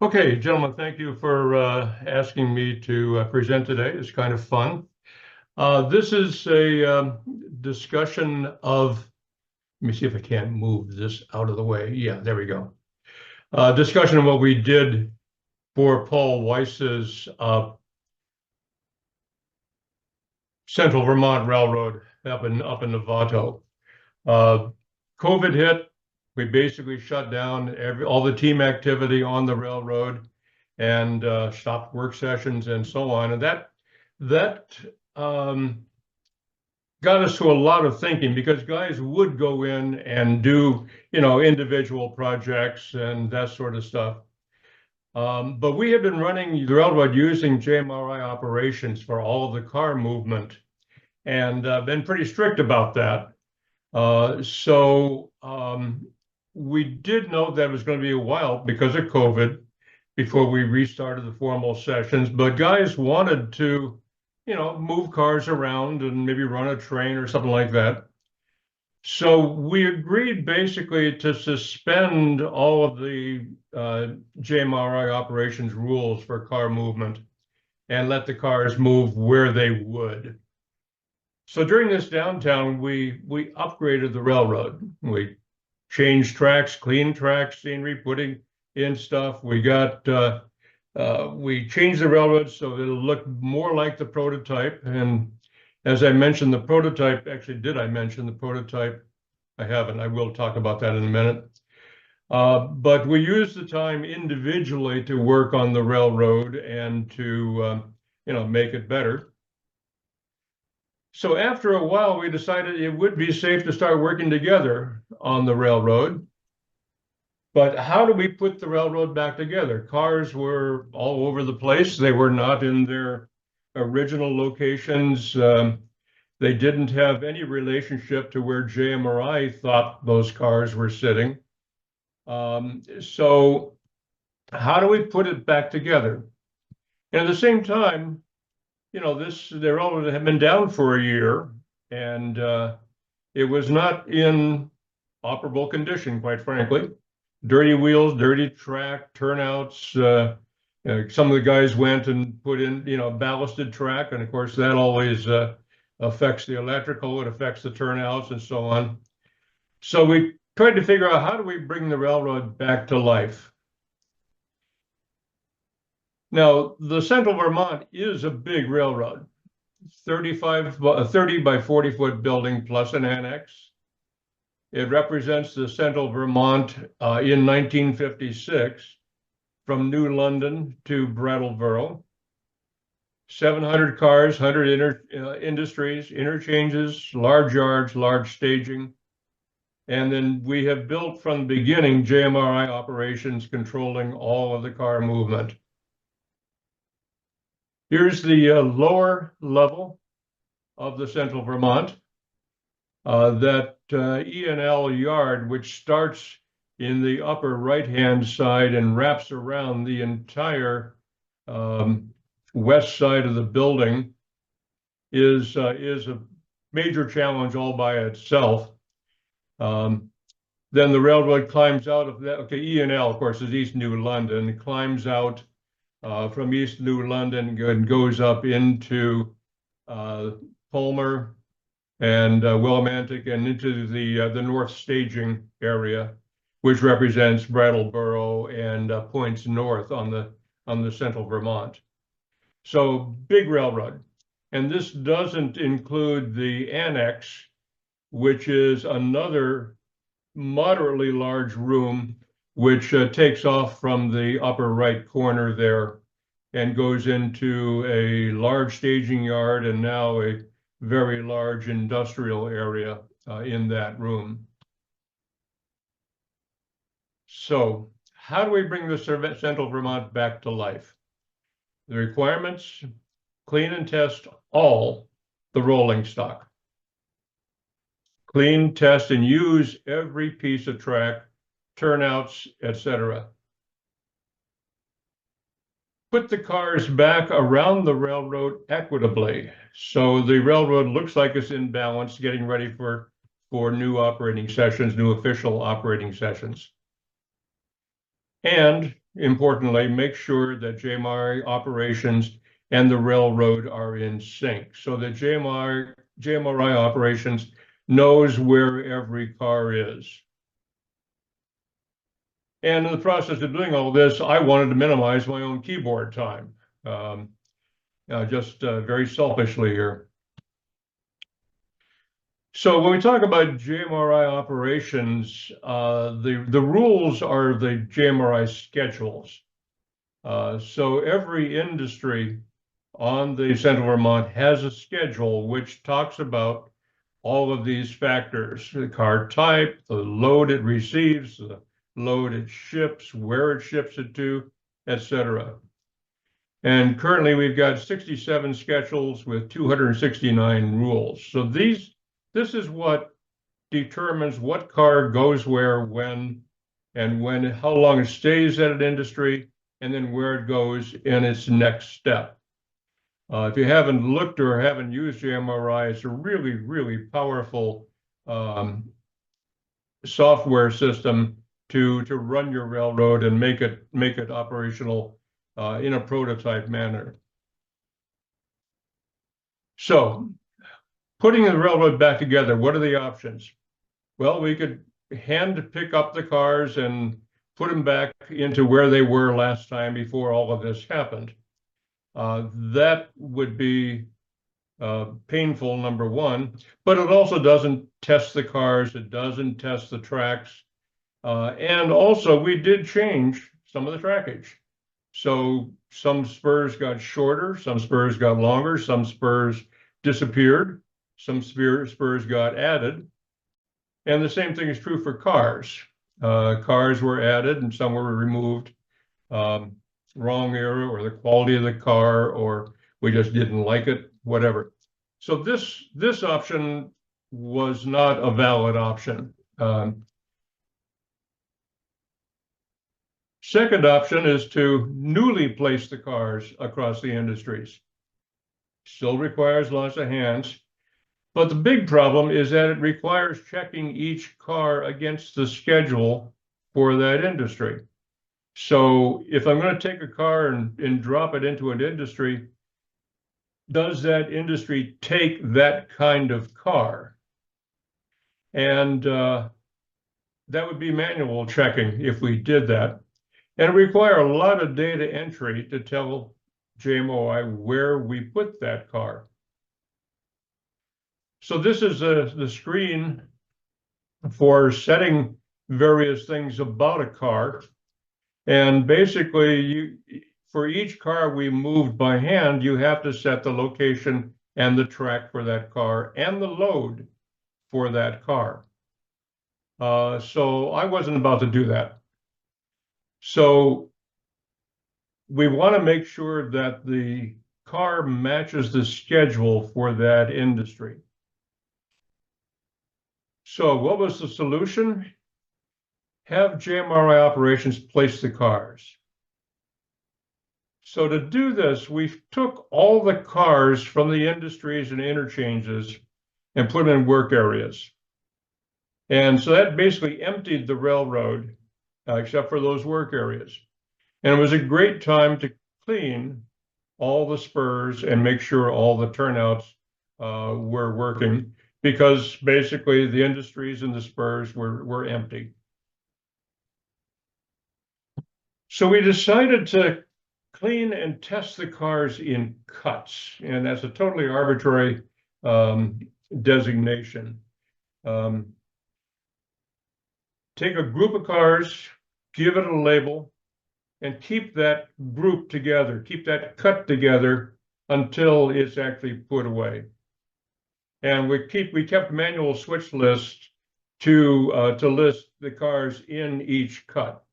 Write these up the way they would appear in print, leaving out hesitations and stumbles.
Okay, gentlemen, thank you for asking me to present today. It's kind of fun. This is a discussion of, let me see if I can't move this out of the way. Yeah, there we go. Discussion of what we did for Paul Weiss's Central Vermont Railroad up in Novato. COVID hit. We basically shut down all the team activity on the railroad and stopped work sessions and so on. And that got us to a lot of thinking, because guys would go in and do, individual projects and that sort of stuff. But we have been running the railroad using JMRI Operations for all of the car movement, and been pretty strict about that. So we did know that it was going to be a while because of COVID before we restarted the formal sessions, but guys wanted to, move cars around and maybe run a train or something like that. So we agreed basically to suspend all of the JMRI Operations rules for car movement and let the cars move where they would. So during this downtime, we upgraded the railroad. We changed tracks, cleaned tracks, scenery, putting in stuff. We changed the railroad so it'll look more like the prototype. And as I mentioned, the prototype, actually, did I mention the prototype? I haven't. I will talk about that in a minute. But we used the time individually to work on the railroad and to, make it better. So after a while, we decided it would be safe to start working together on the railroad. But how do we put the railroad back together? Cars were all over the place. They were not in their original locations. They didn't have any relationship to where JMRI thought those cars were sitting. So how do we put it back together? And at the same time, the railroad had been down for a year, and it was not in operable condition, quite frankly. Dirty wheels, dirty track, turnouts. Some of the guys went and put in, ballasted track, and of course that always affects the electrical, it affects the turnouts and so on. So we tried to figure out, how do we bring the railroad back to life? Now, the Central Vermont is a big railroad, 30 by 40 foot building plus an annex. It represents the Central Vermont in 1956 from New London to Brattleboro. 700 cars, 100 industries, interchanges, large yards, large staging. And then we have built from the beginning JMRI Operations controlling all of the car movement. Here's the lower level of the Central Vermont. That E&L yard, which starts in the upper right-hand side and wraps around the entire west side of the building, is a major challenge all by itself. Then the railroad climbs out of that. Okay, E&L, of course, is East New London. It climbs out from East New London and goes up into Palmer and Willimantic and into the north staging area, which represents Brattleboro and points north on the Central Vermont. So big railroad. And this doesn't include the annex, which is another moderately large room, which takes off from the upper right corner there and goes into a large staging yard and now a very large industrial area in that room. So how do we bring the Central Vermont back to life? The requirements: clean and test all the rolling stock. Clean, test, and use every piece of track, turnouts, etc. Put the cars back around the railroad equitably, so the railroad looks like it's in balance, getting ready for new operating sessions, new official operating sessions. And importantly, make sure that JMRI Operations and the railroad are in sync, so that JMRI Operations knows where every car is. And in the process of doing all this, I wanted to minimize my own keyboard time, just very selfishly here. So when we talk about JMRI Operations, the rules are the JMRI schedules. So every industry on the Central Vermont has a schedule which talks about all of these factors: the car type, the load it receives, the load it ships, where it ships it to, etc. And currently we've got 67 schedules with 269 rules. So this is what determines what car goes where, when, how long it stays at an industry, and then where it goes in its next step. If you haven't looked or haven't used JMRI, it's a really, really powerful software system to run your railroad and make it operational in a prototype manner. So, putting the railroad back together, what are the options? Well, we could hand pick up the cars and put them back into where they were last time before all of this happened. That would be painful, number one, but it also doesn't test the cars, it doesn't test the tracks. And also we did change some of the trackage. So some spurs got shorter, some spurs got longer, some spurs disappeared, some spurs got added. And the same thing is true for cars. Cars were added and some were removed. Wrong era, or the quality of the car, or we just didn't like it, whatever. So this option was not a valid option. Second option is to newly place the cars across the industries. Still requires lots of hands, but the big problem is that it requires checking each car against the schedule for that industry. So if I'm going to take a car and drop it into an industry, does that industry take that kind of car? And that would be manual checking if we did that. And it require a lot of data entry to tell JMOI where we put that car. So this is the screen for setting various things about a car. And basically, for each car we moved by hand, you have to set the location and the track for that car and the load for that car. So I wasn't about to do that. So we want to make sure that the car matches the schedule for that industry. So what was the solution? Have JMRI Operations place the cars. So to do this, we took all the cars from the industries and interchanges and put them in work areas. And so that basically emptied the railroad, except for those work areas. And it was a great time to clean all the spurs and make sure all the turnouts were working, because basically the industries and the spurs were empty. So we decided to clean and test the cars in cuts, and that's a totally arbitrary designation. Take a group of cars, give it a label, and keep that group together, keep that cut together until it's actually put away. And we kept manual switch lists to list the cars in each cut.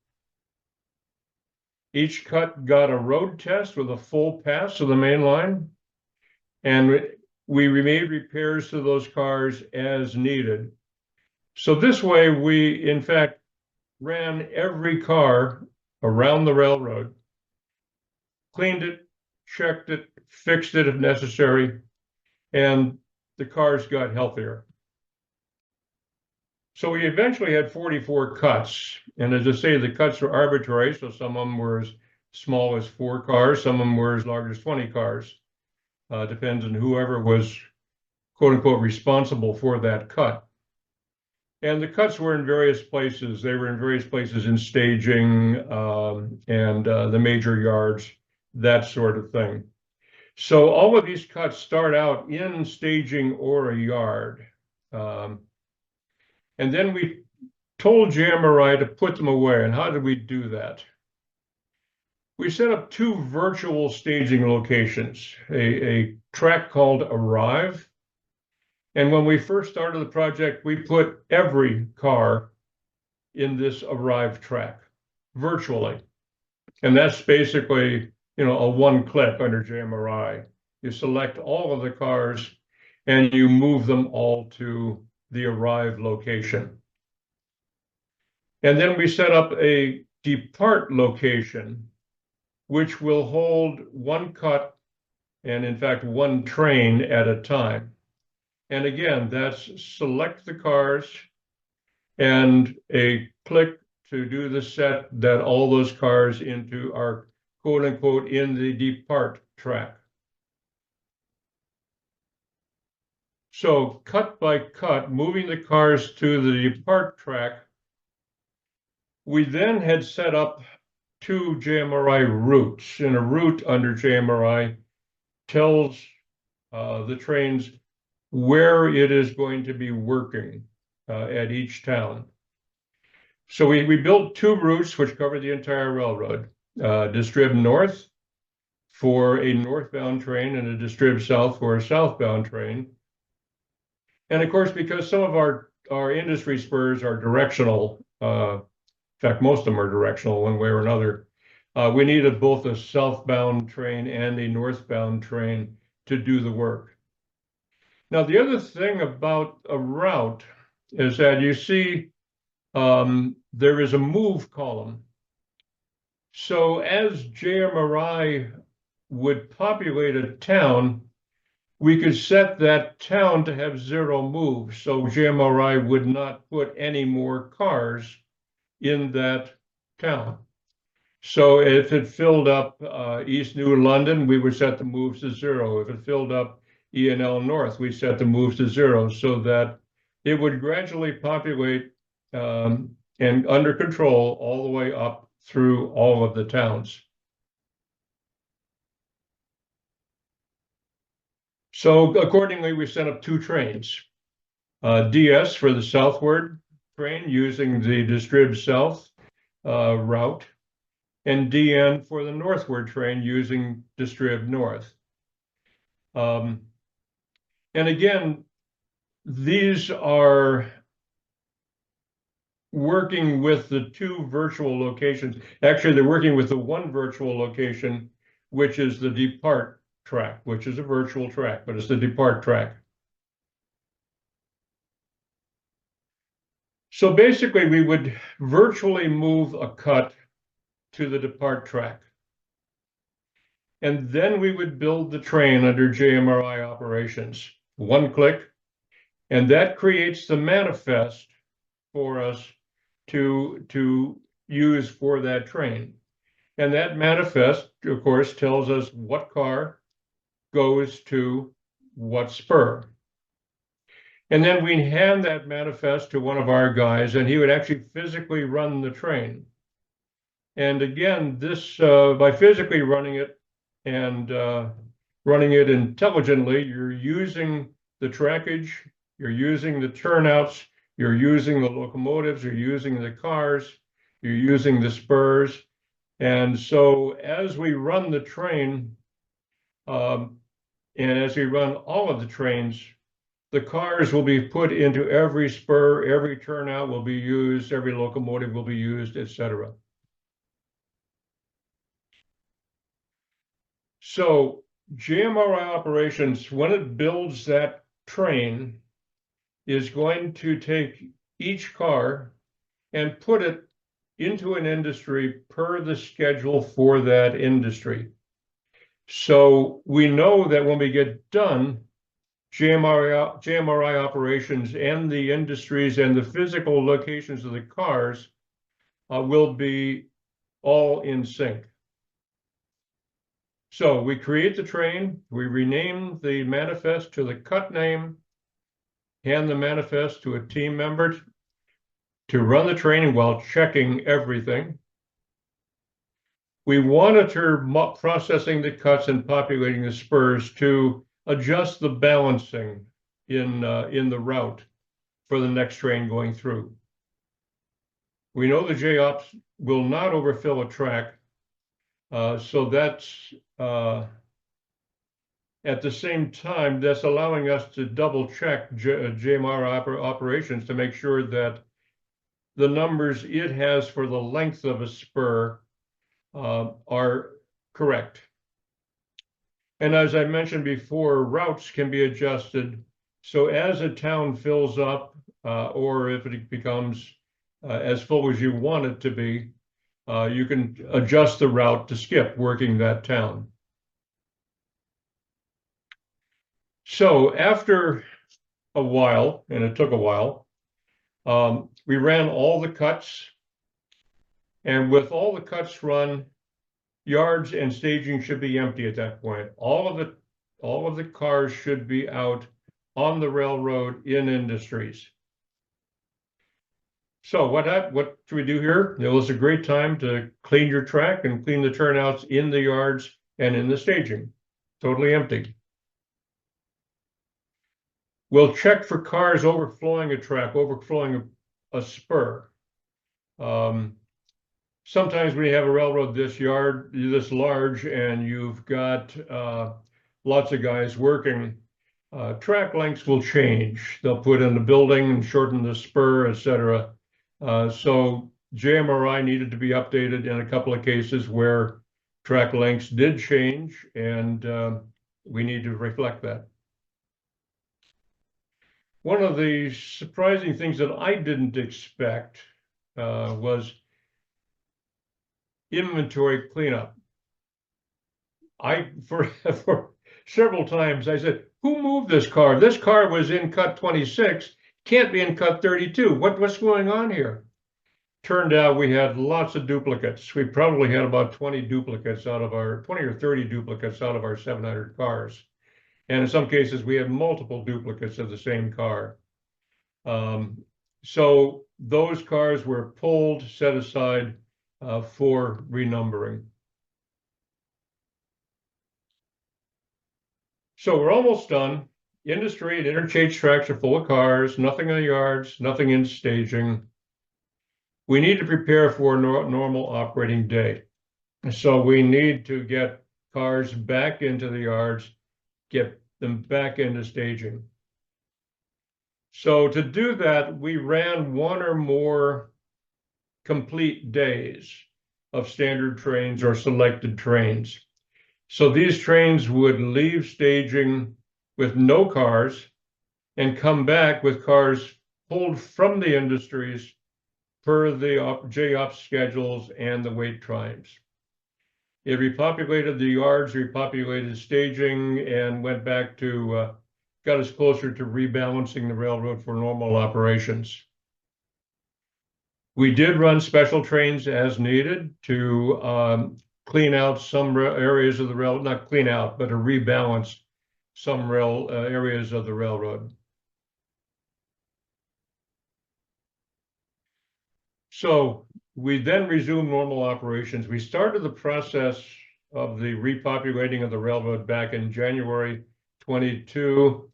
Each cut got a road test with a full pass of the main line, and we made repairs to those cars as needed. So this way, we in fact ran every car around the railroad, cleaned it, checked it, fixed it if necessary, and the cars got healthier. So we eventually had 44 cuts. And as I say, the cuts were arbitrary. So some of them were as small as 4 cars, some of them were as large as 20 cars. Depends on whoever was, quote unquote, responsible for that cut. And the cuts were in various places. They were in various places in staging and the major yards, that sort of thing. So all of these cuts start out in staging or a yard. And then we told JMRI to put them away. And how did we do that? We set up 2 virtual staging locations, a track called Arrive. And when we first started the project, we put every car in this Arrive track virtually. And that's basically, a one-click under JMRI. You select all of the cars and you move them all to the Arrive location. And then we set up a Depart location, which will hold 1 cut and, in fact, 1 train at a time. And again, that's select the cars and a click to do the set that all those cars into are, quote unquote, in the Depart track. So cut by cut, moving the cars to the Depart track, we then had set up 2 JMRI routes. And a route under JMRI tells the trains where it is going to be working at each town. So we built 2 routes which cover the entire railroad. Distrib North for a northbound train and a Distrib South for a southbound train. And of course, because some of our industry spurs are directional, in fact, most of them are directional one way or another, we needed both a southbound train and a northbound train to do the work. Now, the other thing about a route is that you see there is a move column. So as JMRI would populate a town, we could set that town to have 0 moves. So JMRI would not put any more cars in that town. So if it filled up East New London, we would set the moves to 0. If it filled up E&L North, we set the moves to 0 so that it would gradually populate and under control all the way up through all of the towns. So accordingly, we set up 2 trains, DS for the southward train using the Distrib South route, and DN for the northward train using Distrib North. And again, these are working with the 2 virtual locations. Actually, they're working with the 1 virtual location, which is the Depart track, which is a virtual track, but it's the Depart track. So basically, we would virtually move a cut to the Depart track. And then we would build the train under JMRI Operations. 1 click, and that creates the manifest for us to use for that train. And that manifest, of course, tells us what car goes to what spur. And then we hand that manifest to one of our guys, and he would actually physically run the train. And again, this by physically running it and running it intelligently, you're using the trackage, you're using the turnouts, you're using the locomotives, you're using the cars, you're using the spurs. And so as we run the train, and as we run all of the trains, the cars will be put into every spur, every turnout will be used, every locomotive will be used, etc. So JMRI Operations, when it builds that train, is going to take each car and put it into an industry per the schedule for that industry. So we know that when we get done, JMRI operations and the industries and the physical locations of the cars will be all in sync. So we create the train, we rename the manifest to the cut name, hand the manifest to a team member to run the training while checking everything. We monitor processing the cuts and populating the spurs to adjust the balancing in the route for the next train going through. We know the JOPS will not overfill a track, so that's at the same time, that's allowing us to double check JMRI operations to make sure that the numbers it has for the length of a spur are correct. And as I mentioned before, routes can be adjusted. So as a town fills up, or if it becomes as full as you want it to be, you can adjust the route to skip working that town. So after a while, and it took a while, we ran all the cuts. And with all the cuts run, yards and staging should be empty at that point. All of the cars should be out on the railroad in industries. So what do we do here? It was a great time to clean your track and clean the turnouts in the yards and in the staging. Totally empty. We'll check for cars overflowing a track, overflowing a spur. Sometimes when you have a railroad this large and you've got lots of guys working, track lengths will change. They'll put in the building and shorten the spur, etc. So JMRI needed to be updated in a couple of cases where track lengths did change, and we need to reflect that. One of the surprising things that I didn't expect was inventory cleanup. For several times I said, who moved this car? This car was in cut 26, can't be in cut 32. What's going on here? Turned out we had lots of duplicates. We probably had about 20 duplicates out of our 20 or 30 duplicates out of our 700 cars. And in some cases, we had multiple duplicates of the same car. So those cars were pulled, set aside for renumbering. So we're almost done. Industry and interchange tracks are full of cars, nothing in the yards, nothing in staging. We need to prepare for a normal operating day. So we need to get cars back into the yards, get them back into staging. So to do that, we ran one or more complete days of standard trains or selected trains. So these trains would leave staging with no cars and come back with cars pulled from the industries per the JOPS schedules and the wait times. It repopulated the yards, repopulated staging, and went back to, got us closer to rebalancing the railroad for normal operations. We did run special trains as needed to clean out some areas of the railroad, not clean out, but to rebalance some areas of the railroad. So we then resumed normal operations. We started the process of the repopulating of the railroad back in January 22.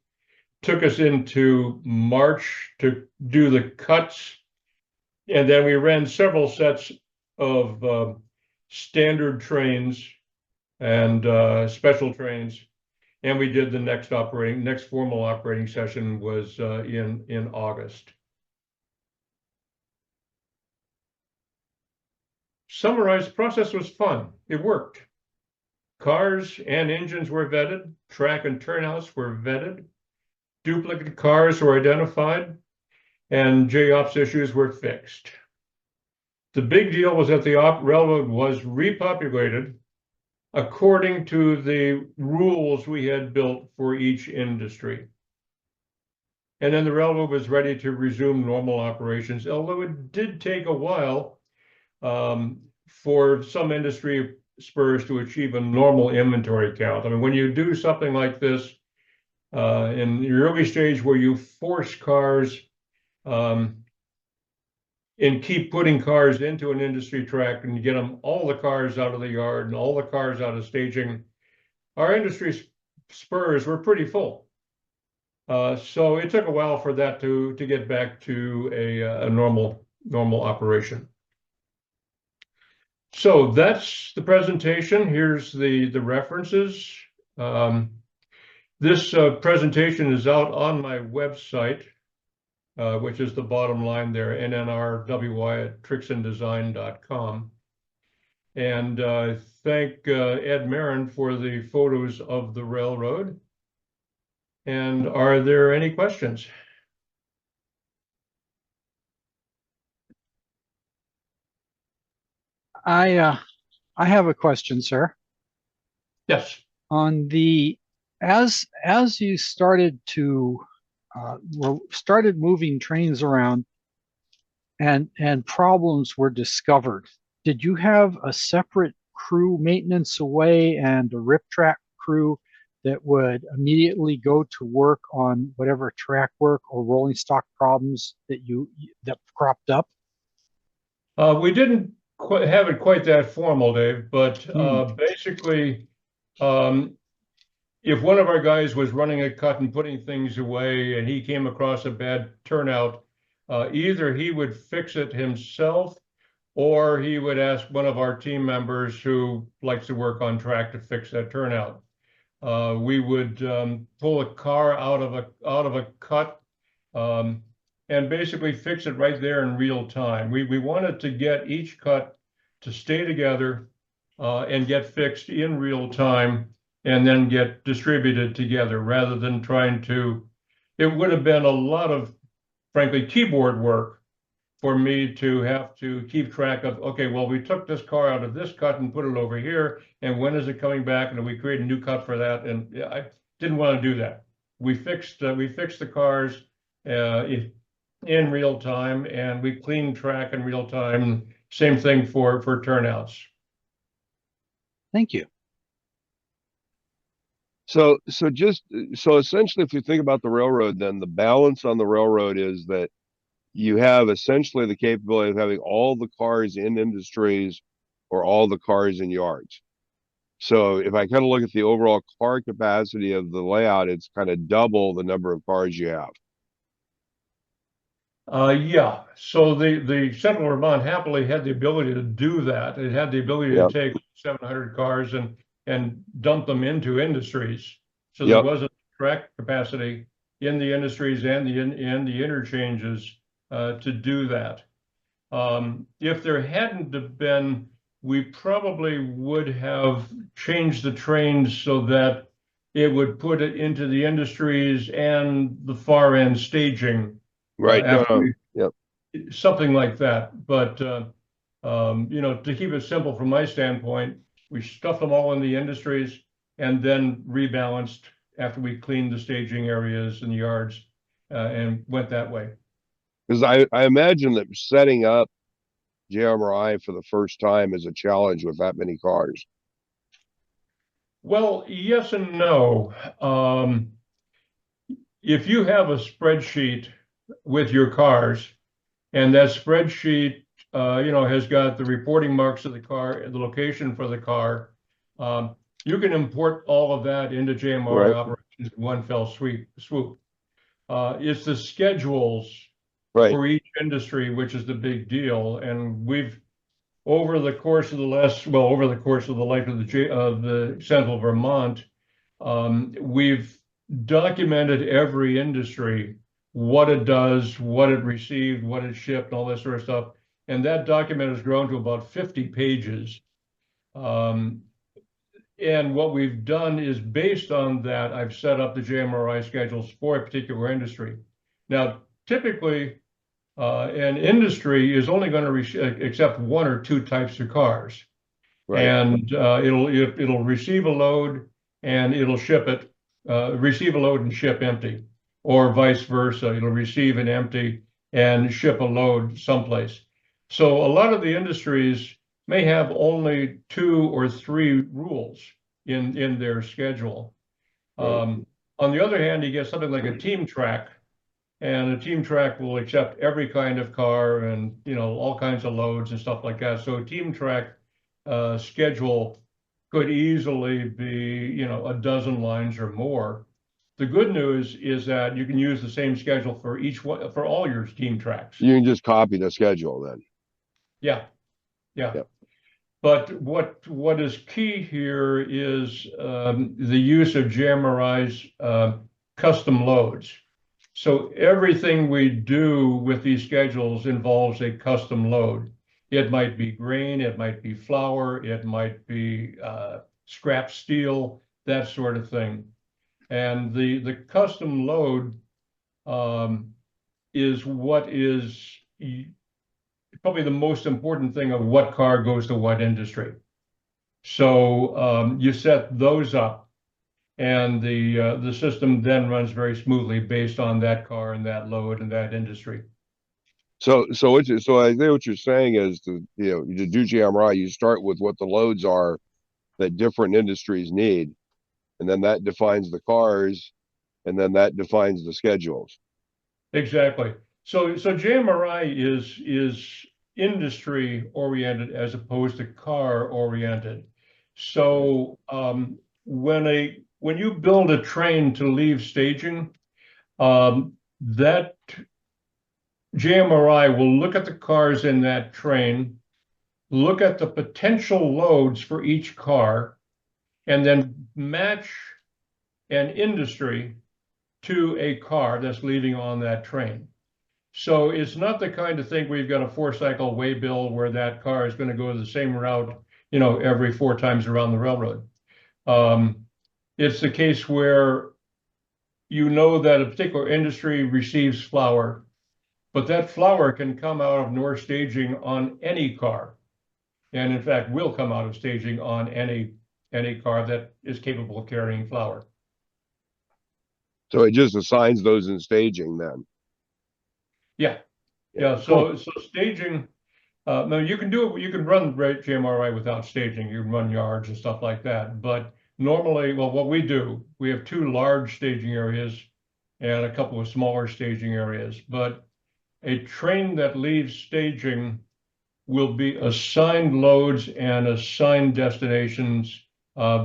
Took us into March to do the cuts. And then we ran several sets of standard trains and special trains. And we did the next formal operating session was in August. Summarize, the process was fun. It worked. Cars and engines were vetted. Track and turnouts were vetted. Duplicate cars were identified. And JOPS issues were fixed. The big deal was that the railroad was repopulated according to the rules we had built for each industry. And then the railroad was ready to resume normal operations, although it did take a while for some industry spurs to achieve a normal inventory count. I mean, when you do something like this in the early stage where you force cars and keep putting cars into an industry track and you get them all the cars out of the yard and all the cars out of staging, our industry spurs were pretty full. So it took a while for that to get back to a normal operation. So that's the presentation. Here's the references. This presentation is out on my website, which is the bottom line there, nnrwy@trixondesign.com. And thank Ed Marin for the photos of the railroad. And are there any questions? I have a question, sir. Yes. On the as you started moving trains around and problems were discovered, did you have a separate crew maintenance away and a rip track crew that would immediately go to work on whatever track work or rolling stock problems that cropped up? We didn't quite have it quite that formal, Dave, but basically, if one of our guys was running a cut and putting things away and he came across a bad turnout, either he would fix it himself or he would ask one of our team members who likes to work on track to fix that turnout. We would pull a car out of a cut and basically fix it right there in real time. We wanted to get each cut to stay together and get fixed in real time and then get distributed together rather than trying to, it would have been a lot of, frankly, keyboard work for me to have to keep track of, okay, well, we took this car out of this cut and put it over here, and when is it coming back? And we create a new cut for that. And I didn't want to do that. We fixed the cars in real time, and we cleaned track in real time. Same thing for turnouts. Thank you. So essentially, if you think about the railroad, then the balance on the railroad is that you have essentially the capability of having all the cars in industries or all the cars in yards. So if I kind of look at the overall car capacity of the layout, it's kind of double the number of cars you have. Yeah, so the Central Vermont happily had the ability to do that. It had the ability to take 700 cars and dump them into industries. So there wasn't track capacity in the industries and the interchanges to do that. If there hadn't have been, we probably would have changed the trains so that it would put it into the industries and the far end staging. Right. Something like that. But, to keep it simple from my standpoint, we stuffed them all in the industries and then rebalanced after we cleaned the staging areas and the yards and went that way. Because I imagine that setting up JMRI for the first time is a challenge with that many cars. Well, yes and no. If you have a spreadsheet with your cars, and that spreadsheet, has got the reporting marks of the car, the location for the car, you can import all of that into JMRI Operations in one fell swoop. It's the schedules for each industry, which is the big deal. And we've, over the course of the life of the Central Vermont, we've documented every industry, what it does, what it received, what it shipped, and all that sort of stuff. And that document has grown to about 50 pages. And what we've done is based on that, I've set up the JMRI schedules for a particular industry. Now, typically, an industry is only going to accept one or two types of cars. And it'll receive a load and it'll ship it, receive a load and ship empty. or vice versa. It'll receive an empty and ship a load someplace. So a lot of the industries may have only 2 or 3 rules in their schedule. Right. On the other hand, you get something like a team track, and a team track will accept every kind of car and, you know, all kinds of loads and stuff like that. So a team track schedule could easily be, you know, a dozen lines or more. The good news is that you can use the same schedule for each one, for all your team tracks. You can just copy the schedule then. Yeah, yeah. Yep. But what is key here is the use of JMRI's custom loads. So everything we do with these schedules involves a custom load. It might be grain, it might be flour, it might be scrap steel, that sort of thing. And the custom load is what is probably the most important thing of what car goes to what industry. So you set those up, and the system then runs very smoothly based on that car and that load and that industry. So I think what you're saying is to do JMRI, you start with what the loads are that different industries need, and then that defines the cars, and then that defines the schedules. Exactly. So JMRI is industry oriented as opposed to car oriented. So when you build a train to leave staging, that JMRI will look at the cars in that train, look at the potential loads for each car, and then match an industry to a car that's leaving on that train. So it's not the kind of thing where you've got a 4-cycle waybill where that car is going to go the same route, you know, every 4 times around the railroad. It's the case where you know that a particular industry receives flour, but that flour can come out of North staging on any car, and in fact will come out of staging on any car that is capable of carrying flour. So it just assigns those in staging then. Yeah. Cool. So staging, now you can do it. You can run JMRI without staging. You can run yards and stuff like that. But normally, well, what we do, we have 2 large staging areas and a couple of smaller staging areas. But a train that leaves staging will be assigned loads and assigned destinations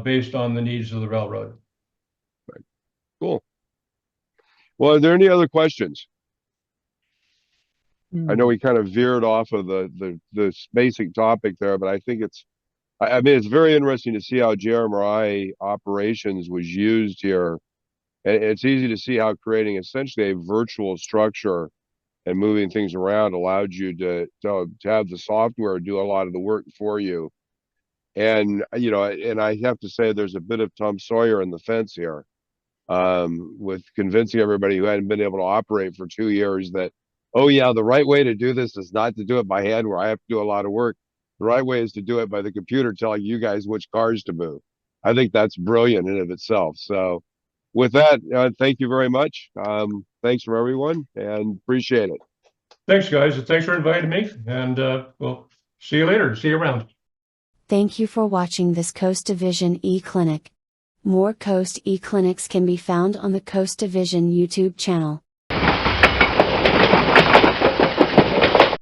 based on the needs of the railroad. Right. Cool. Well, are there any other questions? I know we kind of veered off of the basic topic there, but I think I mean, it's very interesting to see how JMRI Operations was used here. And it's easy to see how creating essentially a virtual structure and moving things around allowed you to have the software do a lot of the work for you. And, you know, and I have to say there's a bit of Tom Sawyer in the fence here, with convincing everybody who hadn't been able to operate for 2 years that, oh yeah, the right way to do this is not to do it by hand where I have to do a lot of work. The right way is to do it by the computer telling you guys which cars to move. I think that's brilliant in of itself. So with that, thank you very much. Thanks from everyone and appreciate it. Thanks, guys. Thanks for inviting me. And we'll see you later. See you around. Thank you for watching this Coast Division eClinic. More Coast eClinics can be found on the Coast Division YouTube channel.